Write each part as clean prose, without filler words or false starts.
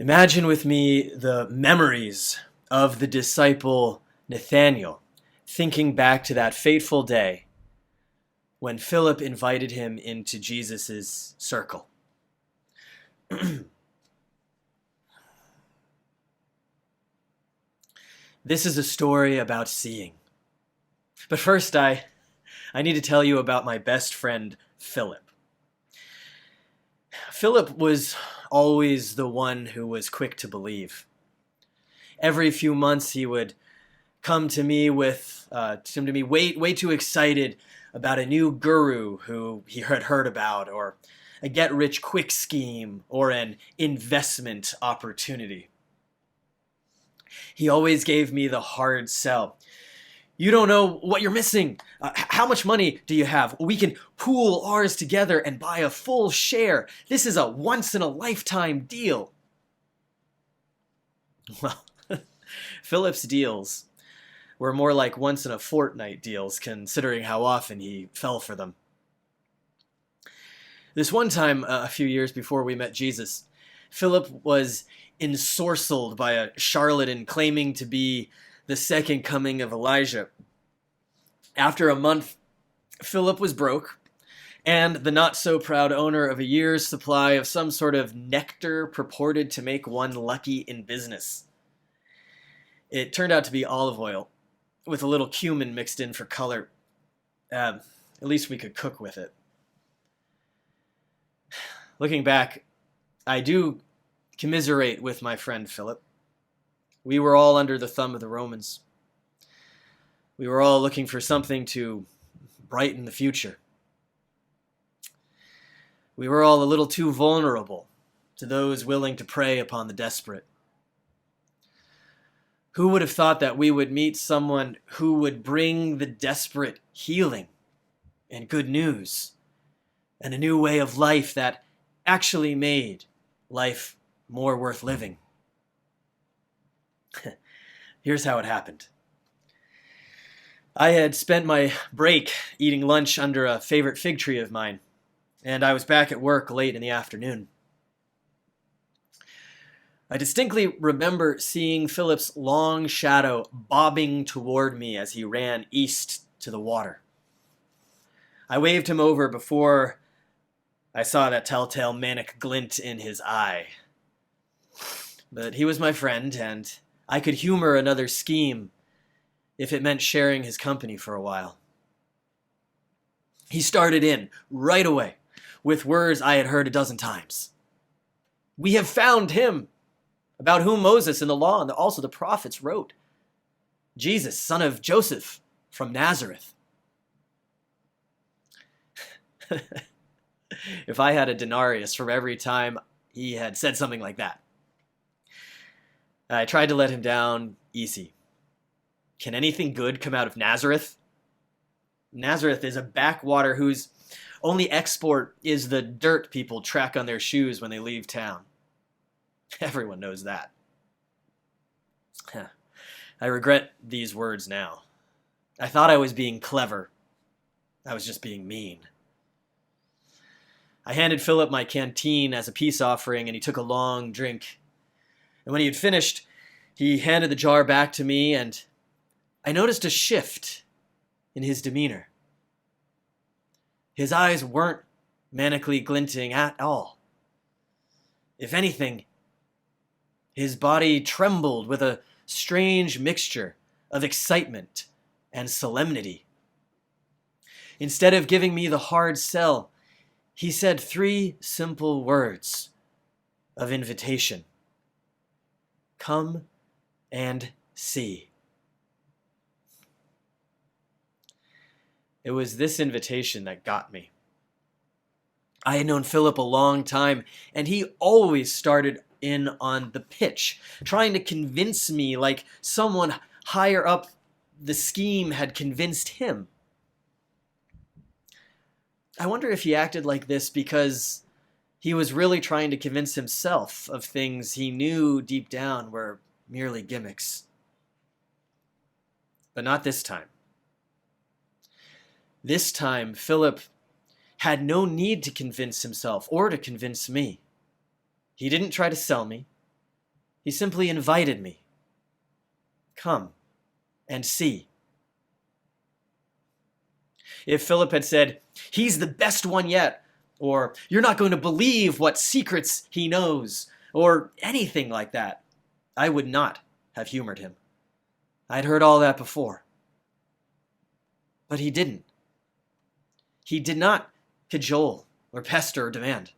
Imagine with me the memories of the disciple Nathanael, thinking back to that fateful day when Philip invited him into Jesus' circle. This is a story about seeing. But first, I need to tell you about my best friend, Philip. Philip was always the one who was quick to believe. Every few months, he would come to me way too excited about a new guru who he had heard about, or a get-rich-quick scheme, or an investment opportunity. He always gave me the hard sell. You don't know what you're missing. How much money do you have? We can pool ours together and buy a full share. This is a once-in-a-lifetime deal. Well, Philip's deals were more like once-in-a-fortnight deals, considering how often he fell for them. This one time, a few years before we met Jesus, Philip was ensorcelled by a charlatan claiming to be the second coming of Elijah. After a month, Philip was broke, and the not-so-proud owner of a year's supply of some sort of nectar purported to make one lucky in business. It turned out to be olive oil, with a little cumin mixed in for color. At least we could cook with it. Looking back, I do commiserate with my friend Philip. We were all under the thumb of the Romans. We were all looking for something to brighten the future. We were all a little too vulnerable to those willing to prey upon the desperate. Who would have thought that we would meet someone who would bring the desperate healing and good news and a new way of life that actually made life more worth living? Here's how it happened. I had spent my break eating lunch under a favorite fig tree of mine, and I was back at work late in the afternoon. I distinctly remember seeing Philip's long shadow bobbing toward me as he ran east to the water. I waved him over before I saw that telltale manic glint in his eye. But he was my friend, and I could humor another scheme if it meant sharing his company for a while. He started in right away with words I had heard a dozen times. We have found him, about whom Moses and the law and also the prophets wrote. Jesus, son of Joseph, from Nazareth. If I had a denarius for every time he had said something like that. I tried to let him down easy. Can anything good come out of Nazareth? Nazareth is a backwater whose only export is the dirt people track on their shoes when they leave town. Everyone knows that. I regret these words now. I thought I was being clever. I was just being mean. I handed Philip my canteen as a peace offering, and he took a long drink. And when he had finished, he handed the jar back to me, and I noticed a shift in his demeanor. His eyes weren't manically glinting at all. If anything, his body trembled with a strange mixture of excitement and solemnity. Instead of giving me the hard sell, he said 3 simple words of invitation. Come and see. It was this invitation that got me. I had known Philip a long time, and he always started in on the pitch, trying to convince me like someone higher up the scheme had convinced him. I wonder if he acted like this because he was really trying to convince himself of things he knew deep down were merely gimmicks. But not this time. This time, Philip had no need to convince himself or to convince me. He didn't try to sell me. He simply invited me. Come and see. If Philip had said, he's the best one yet, or you're not going to believe what secrets he knows, or anything like that, I would not have humored him. I'd heard all that before. But he didn't. He did not cajole or pester or demand.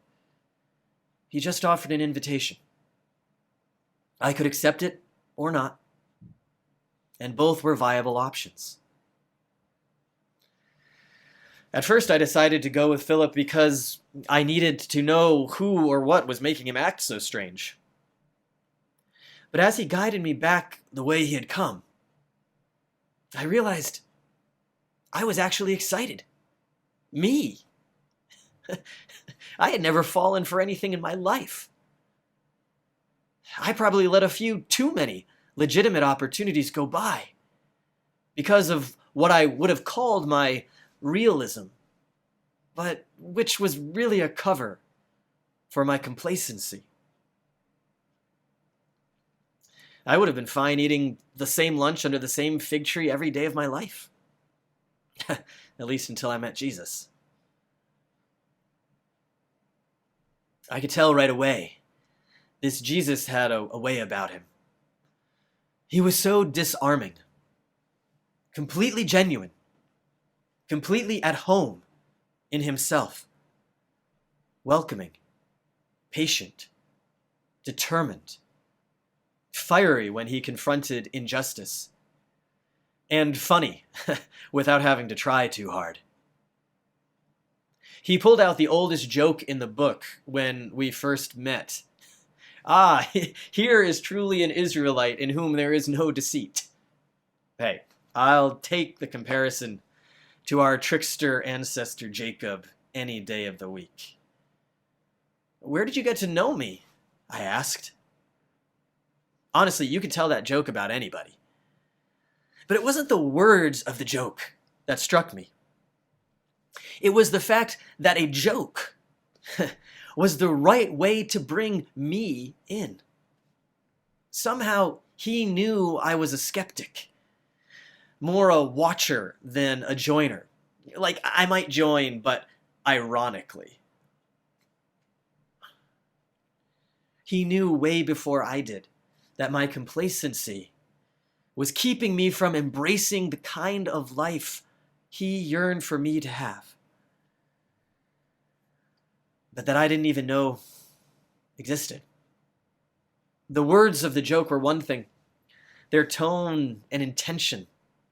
He just offered an invitation. I could accept it or not, and both were viable options. At first, I decided to go with Philip because I needed to know who or what was making him act so strange. But as he guided me back the way he had come, I realized I was actually excited. Me. I had never fallen for anything in my life. I probably let a few too many legitimate opportunities go by because of what I would have called my realism, but which was really a cover for my complacency. I would have been fine eating the same lunch under the same fig tree every day of my life. At least until I met Jesus. I could tell right away, this Jesus had a way about him. He was so disarming, completely genuine, completely at home in himself, welcoming, patient, determined, fiery when he confronted injustice, and funny without having to try too hard. He pulled out the oldest joke in the book when we first met. Ah, here is truly an Israelite in whom there is no deceit. Hey, I'll take the comparison to our trickster ancestor Jacob any day of the week. Where did you get to know me? I asked. Honestly, you could tell that joke about anybody. But it wasn't the words of the joke that struck me. It was the fact that a joke was the right way to bring me in. Somehow he knew I was a skeptic, more a watcher than a joiner. Like, I might join, but ironically. He knew way before I did that my complacency was keeping me from embracing the kind of life he yearned for me to have, but that I didn't even know existed. The words of the joke were one thing. Their tone and intention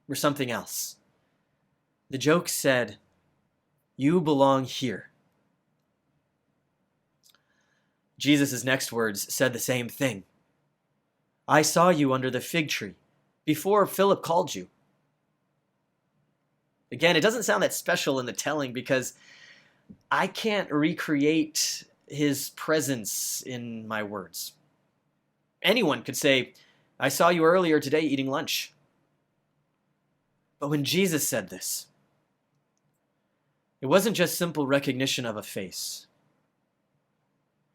were something else. The joke said, "You belong here." Jesus' next words said the same thing. "I saw you under the fig tree before Philip called you." Again, it doesn't sound that special in the telling because I can't recreate his presence in my words. Anyone could say, "I saw you earlier today eating lunch." But when Jesus said this, it wasn't just simple recognition of a face.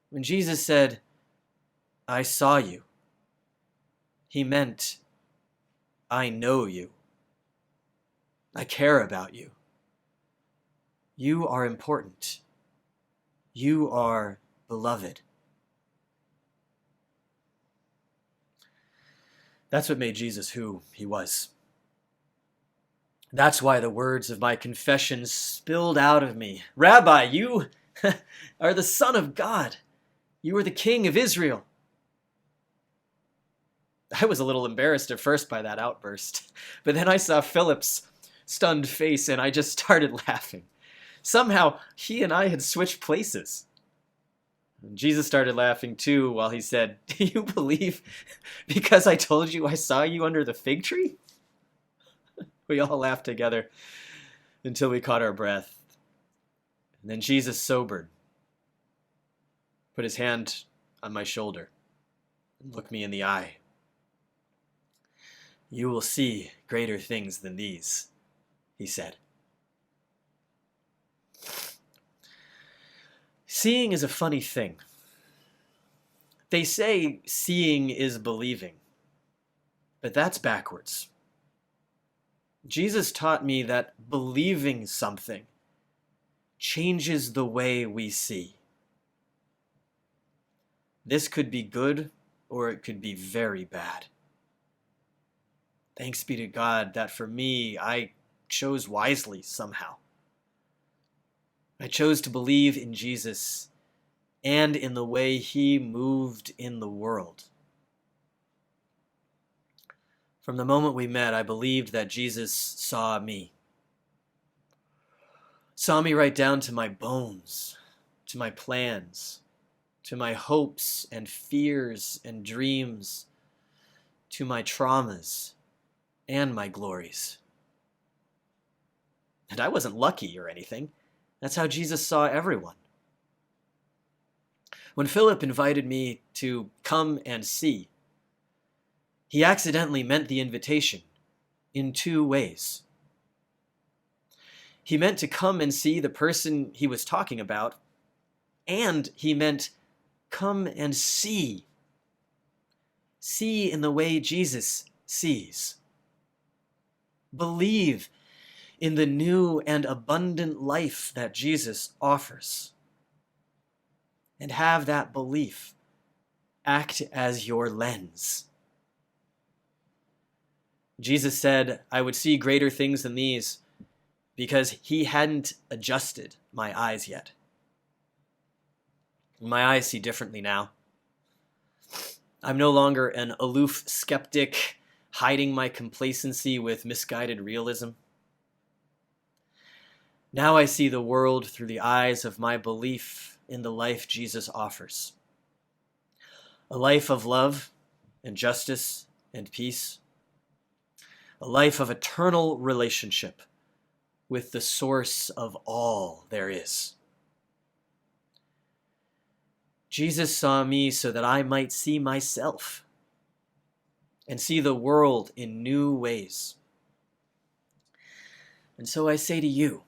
When Jesus said, "I saw you," he meant, I know you. I care about you. You are important. You are beloved. That's what made Jesus who he was. That's why the words of my confession spilled out of me. "Rabbi, you are the Son of God. You are the King of Israel." I was a little embarrassed at first by that outburst, but then I saw Philip's stunned face and I just started laughing. Somehow, he and I had switched places. And Jesus started laughing too while he said, "Do you believe because I told you I saw you under the fig tree?" We all laughed together until we caught our breath. And then Jesus sobered, put his hand on my shoulder, and looked me in the eye. "You will see greater things than these," he said. Seeing is a funny thing. They say seeing is believing, but that's backwards. Jesus taught me that believing something changes the way we see. This could be good or it could be very bad. Thanks be to God that for me, I chose wisely somehow. I chose to believe in Jesus and in the way he moved in the world. From the moment we met, I believed that Jesus saw me right down to my bones, to my plans, to my hopes and fears and dreams, to my traumas and my glories. And I wasn't lucky or anything. That's how Jesus saw everyone. When Philip invited me to come and see, he accidentally meant the invitation in two ways. He meant to come and see the person he was talking about, and he meant come and see. See in the way Jesus sees. Believe in the new and abundant life that Jesus offers. And have that belief act as your lens. Jesus said, I would see greater things than these because he hadn't adjusted my eyes yet. My eyes see differently now. I'm no longer an aloof skeptic hiding my complacency with misguided realism. Now I see the world through the eyes of my belief in the life Jesus offers. A life of love and justice and peace. A life of eternal relationship with the source of all there is. Jesus saw me so that I might see myself and see the world in new ways. And so I say to you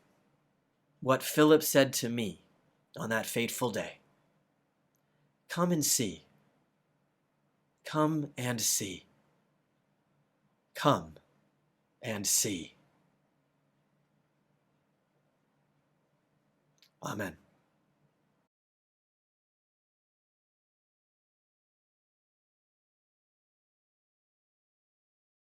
what Philip said to me on that fateful day. Come and see. Come and see. Come and see. Amen.